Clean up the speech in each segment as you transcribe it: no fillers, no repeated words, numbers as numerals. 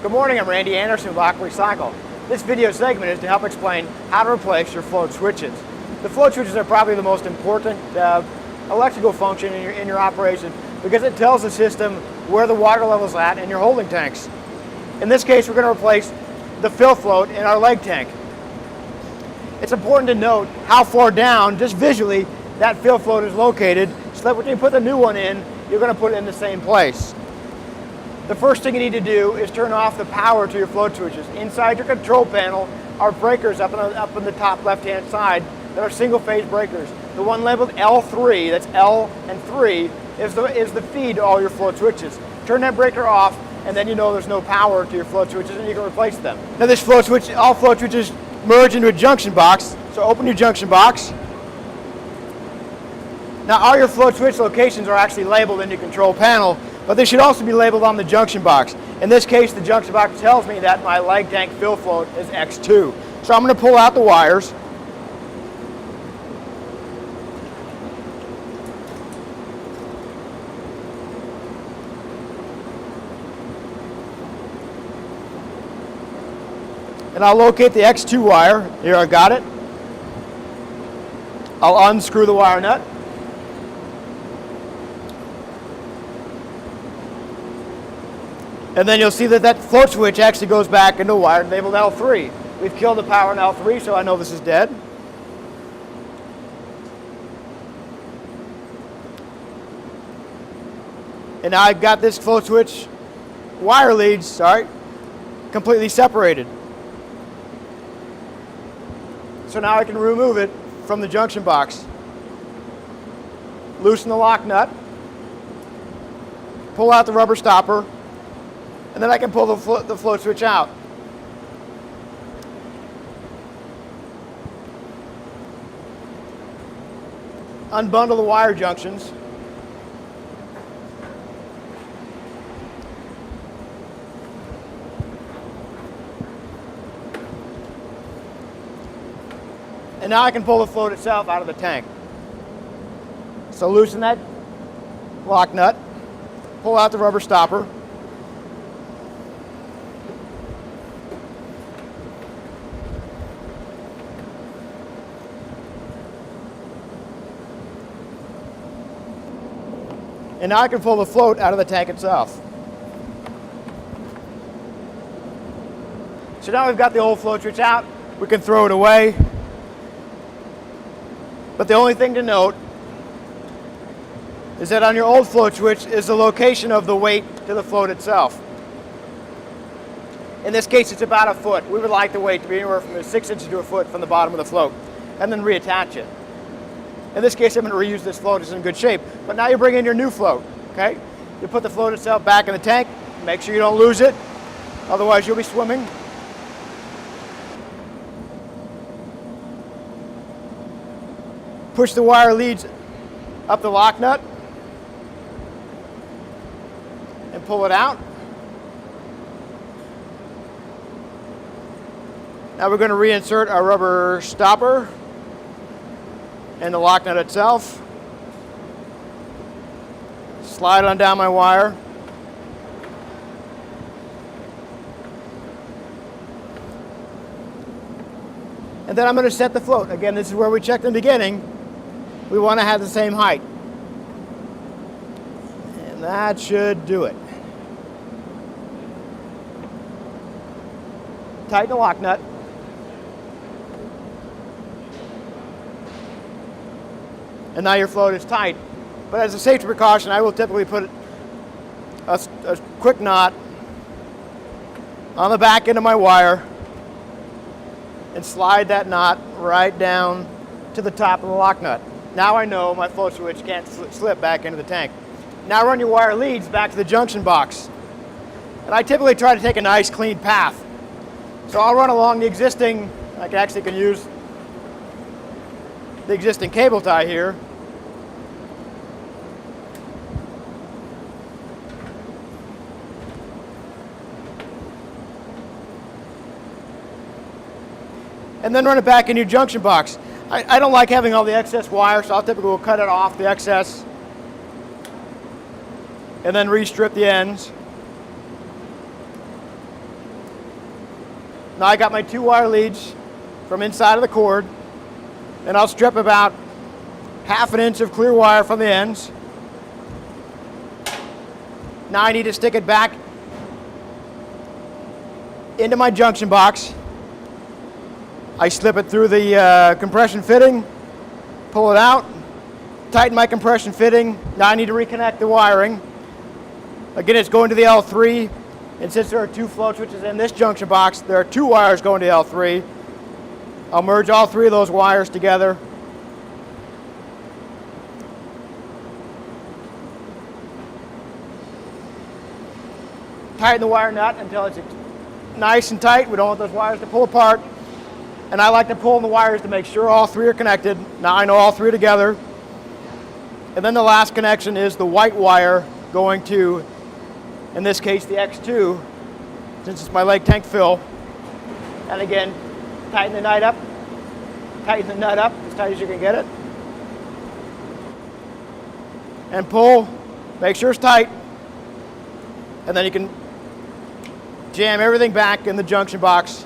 Good morning, I'm Randy Anderson with AquaRecycle. This video segment is to help explain how to replace your float switches. The float switches are probably the most important electrical function in your operation because it tells the system where the water level is at in your holding tanks. In this case, we're going to replace the fill float in our leg tank. It's important to note how far down, just visually, that fill float is located so that when you put the new one in, you're going to put it in the same place. The first thing you need to do is turn off the power to your float switches. Inside your control panel are breakers up in the top left-hand side that are single-phase breakers. The one labeled L3, that's L and 3, is the feed to all your float switches. Turn that breaker off, and then you know there's no power to your float switches, and you can replace them. Now this float switch, all float switches merge into a junction box. So open your junction box. Now all your float switch locations are actually labeled in your control panel, but they should also be labeled on the junction box. In this case, the junction box tells me that my leg tank fill float is X2. So I'm going to pull out the wires. And I'll locate the X2 wire. Here, I got it. I'll unscrew the wire nut. And then you'll see that that float switch actually goes back into a wire labeled L3. We've killed the power in L3, so I know this is dead. And now I've got this float switch wire leads, completely separated. So now I can remove it from the junction box. Loosen the lock nut, pull out the rubber stopper, and then I can pull the float switch out. Unbundle the wire junctions. And now I can pull the float itself out of the tank. So loosen that lock nut, pull out the rubber stopper, and now I can pull the float out of the tank itself. So now we've got the old float switch out, we can throw it away. But the only thing to note is that on your old float switch is the location of the weight to the float itself. In this case, it's about a foot. We would like the weight to be anywhere from 6 inches to a foot from the bottom of the float, and then reattach it. In this case, I'm going to reuse this float. It's in good shape. But now you bring in your new float, okay? You put the float itself back in the tank. Make sure you don't lose it. Otherwise, you'll be swimming. Push the wire leads up the lock nut and pull it out. Now we're going to reinsert our rubber stopper and the lock nut itself. Slide on down my wire. And then I'm going to set the float. Again, this is where we checked in the beginning. We want to have the same height. And that should do it. Tighten the lock nut. And now your float is tight. But as a safety precaution, I will typically put a quick knot on the back end of my wire and slide that knot right down to the top of the lock nut. Now I know my float switch can't slip back into the tank. Now run your wire leads back to the junction box. And I typically try to take a nice clean path. So I'll run along the existing, I can use the existing cable tie here. And then run it back in your junction box. I don't like having all the excess wire, so I'll typically cut it off, the excess, and then restrip the ends. Now I got my 2 wire leads from inside of the cord, and I'll strip about 1/2 inch of clear wire from the ends. Now I need to stick it back into my junction box. I slip it through the compression fitting, pull it out, tighten my compression fitting. Now I need to reconnect the wiring. Again, it's going to the L3, and since there are 2 flow switches in this junction box, there are 2 wires going to L3. I'll merge all 3 of those wires together. Tighten the wire nut until it's nice and tight. We don't want those wires to pull apart. And I like to pull in the wires to make sure all 3 are connected. Now I know all 3 are together. And then the last connection is the white wire going to, in this case, the X2, since it's my lake tank fill. And again, tighten the nut up. Tighten the nut up as tight as you can get it. And pull, make sure it's tight. And then you can jam everything back in the junction box.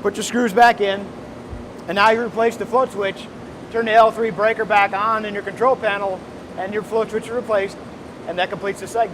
Put your screws back in. And now you replace the float switch. Turn the L3 breaker back on in your control panel, and your float switch is replaced. And that completes the segment.